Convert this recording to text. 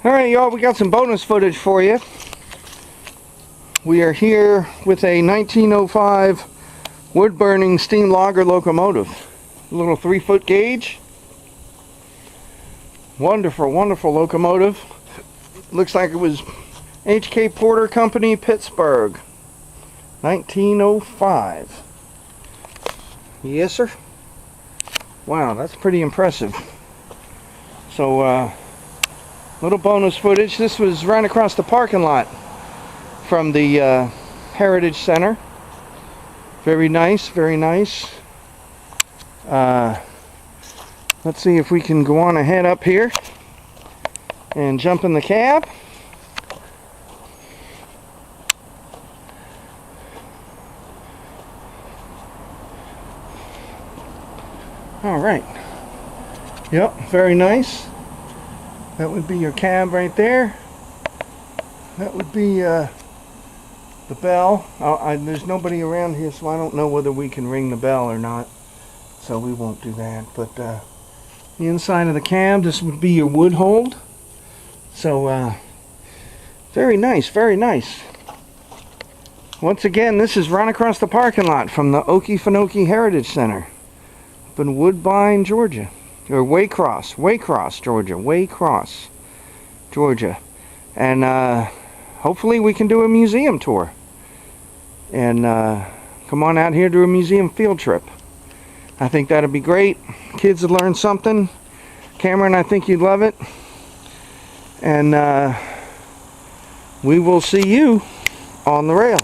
Alright y'all, we got some bonus footage for you. We are here with a 1905 wood-burning steam logger locomotive. A little 3-foot gauge. Wonderful, wonderful locomotive. Looks like it was H.K. Porter Company, Pittsburgh. 1905. Yes, sir. Wow, that's pretty impressive. So, little bonus footage. This was right across the parking lot from the Heritage Center. Very nice, very nice. Let's see if we can go on ahead up here and jump in the cab. All right. Yep, very nice. That would be your cab right there. That would be the bell. There's nobody around here, so I don't know whether we can ring the bell or not. So we won't do that. But the inside of the cab, this would be your wood hold. So very nice, very nice. Once again, this is right across the parking lot from the Okefenokee Heritage Center up in Woodbine, Georgia. Or Waycross, Georgia. Waycross, Georgia. And hopefully we can do a museum tour. And come on out here, do a museum field trip. I think that'd be great. Kids would learn something. Cameron, I think you'd love it. And we will see you on the rail.